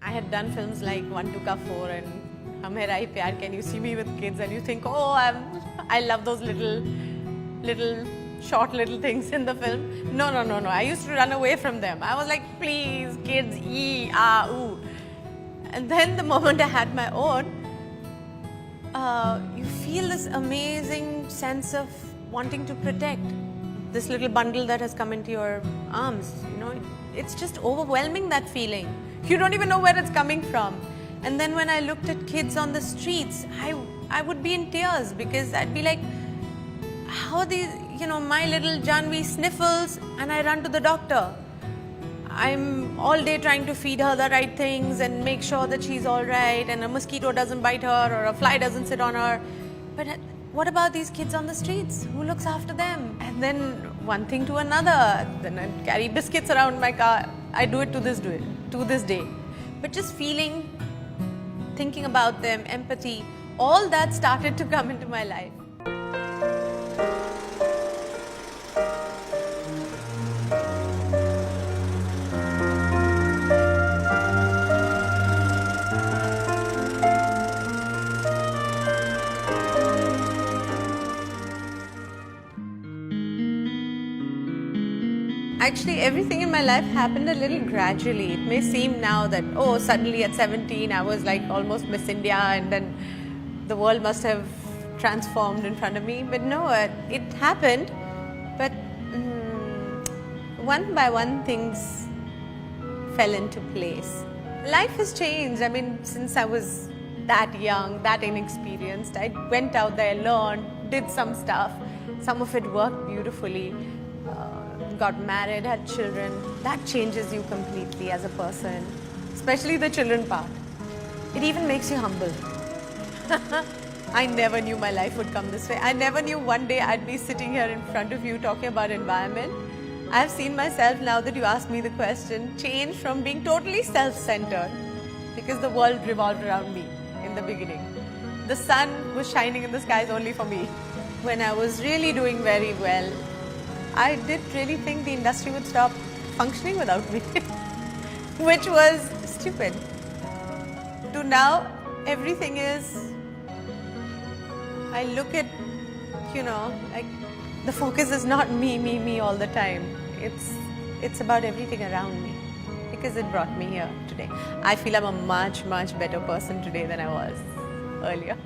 I had done films like One Tuka 4 and Hum Hai Rahi Pyar, Can You See Me with Kids, and you think, oh, I love those little short little things in the film. No. I used to run away from them. I was like, please, kids, ee, ah, ooh. And then the moment I had my own, you feel this amazing sense of wanting to protect this little bundle that has come into your arms. You know, it's just overwhelming, that feeling. You don't even know where it's coming from. And then when I looked at kids on the streets, I would be in tears because I'd be like, how these, my little Janvi sniffles and I run to the doctor. I'm all day trying to feed her the right things and make sure that she's all right and a mosquito doesn't bite her or a fly doesn't sit on her. But what about these kids on the streets? Who looks after them? And then one thing to another. Then I carry biscuits around my car. I do it to this day. But just thinking about them, empathy, all that started to come into my life. Actually, everything in my life happened a little gradually. It may seem now that, suddenly at 17 I was like almost Miss India and then the world must have transformed in front of me. But no, it happened. But one by one things fell into place. Life has changed. I mean, since I was that young, that inexperienced, I went out there, learned, did some stuff. Some of it worked beautifully. Got married, had children. That changes you completely as a person, especially the children part. It even makes you humble. I never knew my life would come this way. I never knew one day I'd be sitting here in front of you talking about environment. I've seen myself, now that you ask me the question, change from being totally self-centered, because the world revolved around me in the beginning. The sun was shining in the skies only for me. When I was really doing very well, I did really think the industry would stop functioning without me, which was stupid. To now, everything is, I look at, like the focus is not me all the time. It's about everything around me, because it brought me here today. I feel I'm a much better person today than I was earlier.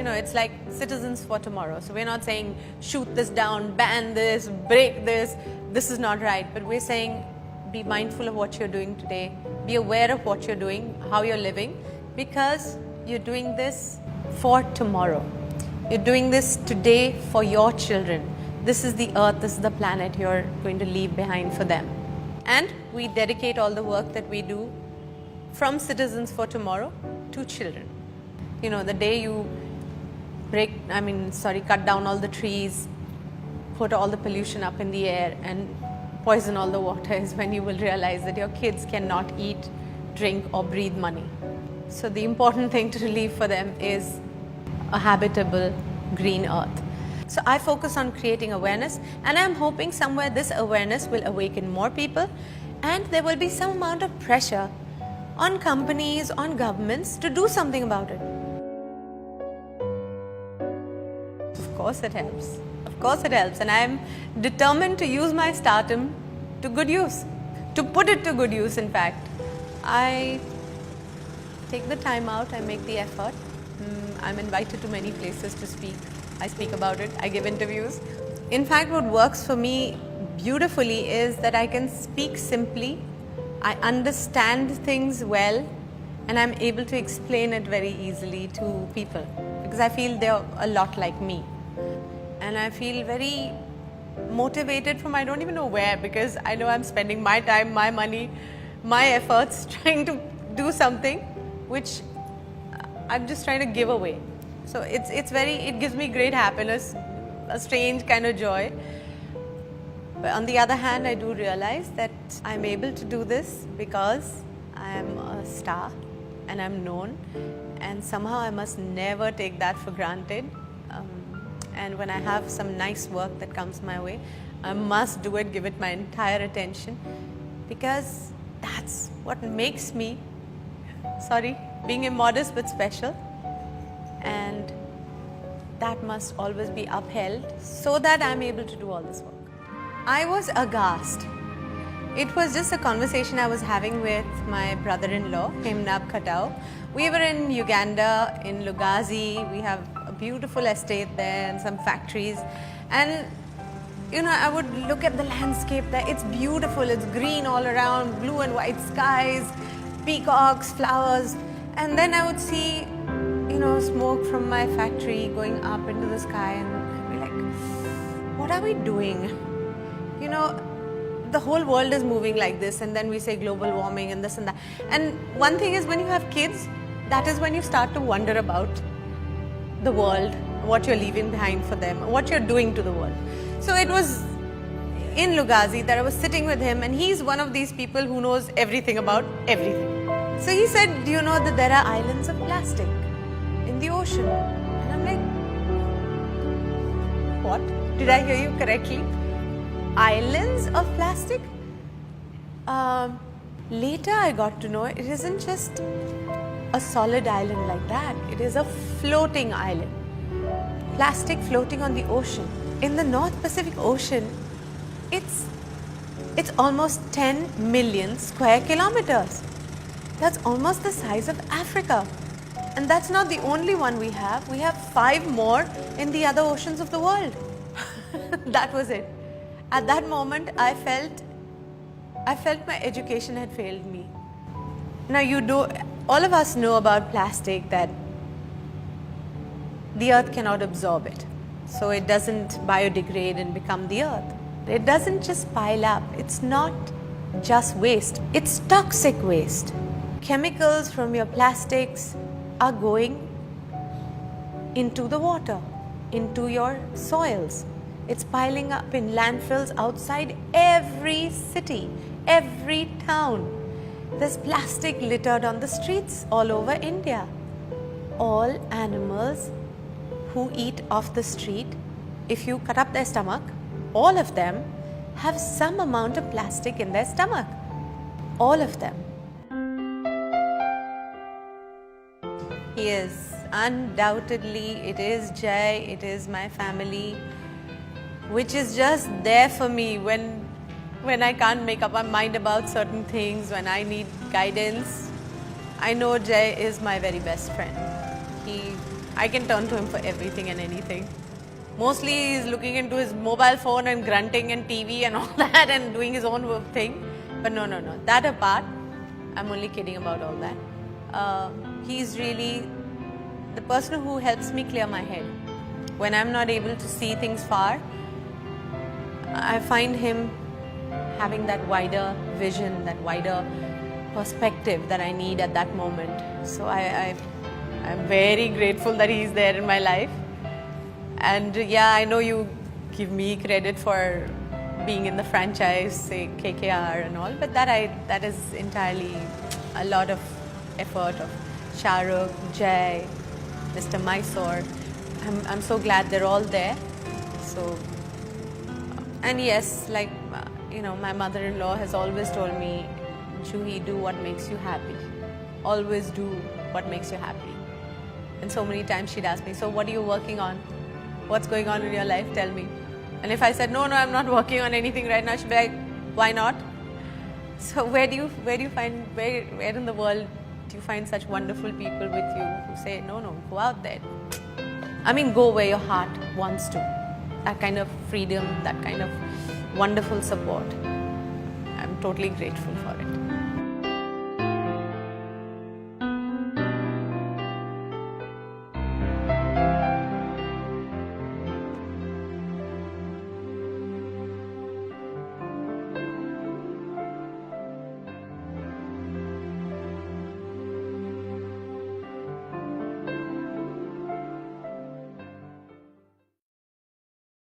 It's like citizens for tomorrow. So we're not saying shoot this down, ban this, break this. This is not right. But we're saying be mindful of what you're doing today. Be aware of what you're doing, how you're living, because you're doing this for tomorrow. You're doing this today for your children. This is the earth, this is the planet you're going to leave behind for them. And we dedicate all the work that we do from citizens for tomorrow to children. The day you cut down all the trees, put all the pollution up in the air and poison all the water is when you will realize that your kids cannot eat, drink or breathe money. So the important thing to leave for them is a habitable green earth. So I focus on creating awareness, and I'm hoping somewhere this awareness will awaken more people, and there will be some amount of pressure on companies, on governments to do something about it. Of course it helps. Of course it helps. And I'm determined to use my stardom to good use. To put it to good use, in fact. I take the time out, I make the effort. I'm invited to many places to speak. I speak about it, I give interviews. In fact, what works for me beautifully is that I can speak simply, I understand things well, and I'm able to explain it very easily to people, because I feel they're a lot like me. And I feel very motivated from I don't even know where, because I know I'm spending my time, my money, my efforts trying to do something which I'm just trying to give away. So it gives me great happiness, a strange kind of joy. But on the other hand, I do realize that I'm able to do this because I am a star and I'm known, and somehow I must never take that for granted. And when I have some nice work that comes my way, I must do it, give it my entire attention, because that's what makes me, sorry, being immodest but special, and that must always be upheld so that I'm able to do all this work. I was aghast. It was just a conversation I was having with my brother-in-law, Himnab Khatau. We were in Uganda, in Lugazi. We have a beautiful estate there and some factories. And you know, I would look at the landscape there. It's beautiful. It's green all around, blue and white skies, peacocks, flowers. And then I would see, you know, smoke from my factory going up into the sky, and I'd be like, what are we doing? You know, the whole world is moving like this, and then we say global warming and this and that. And one thing is, when you have kids, that is when you start to wonder about the world, what you're leaving behind for them, what you're doing to the world. So it was in Lugazi that I was sitting with him, and he's one of these people who knows everything about everything. So he said, do you know that there are islands of plastic in the ocean? And I'm like, what? Did I hear you correctly? Islands of plastic? Later I got to know it isn't just a solid island like that. It is a floating island. Plastic floating on the ocean. In the North Pacific Ocean, it's almost 10 million square kilometers. That's almost the size of Africa. And that's not the only one we have. We have 5 more in the other oceans of the world. That was it. At that moment, I felt my education had failed me. Now all of us know about plastic, that the earth cannot absorb it. So it doesn't biodegrade and become the earth. It doesn't just pile up. It's not just waste. It's toxic waste. Chemicals from your plastics are going into the water, into your soils. It's piling up in landfills outside every city, every town. There's plastic littered on the streets all over India. All animals who eat off the street, if you cut up their stomach, all of them have some amount of plastic in their stomach. All of them. Yes, undoubtedly it is Jai, it is my family, which is just there for me when I can't make up my mind about certain things, when I need guidance. I know Jai is my very best friend. I can turn to him for everything and anything. Mostly he's looking into his mobile phone and grunting and TV and all that and doing his own thing. But no. That apart, I'm only kidding about all that. He's really the person who helps me clear my head. When I'm not able to see things far, I find him having that wider vision, that wider perspective that I need at that moment. So I'm very grateful that he's there in my life. And yeah, I know you give me credit for being in the franchise, say KKR and all, but that is entirely a lot of effort of Shahrukh, Jai, Mr. Mysore. I'm so glad they're all there. So, and yes, like my mother-in-law has always told me, Juhi, do what makes you happy. Always do what makes you happy. And so many times she'd ask me, so what are you working on? What's going on in your life? Tell me. And if I said, no, I'm not working on anything right now, she'd be like, why not? So where in the world do you find such wonderful people with you who say, no, go out there. I mean, go where your heart wants to. That kind of freedom, that kind of wonderful support. I'm totally grateful for it.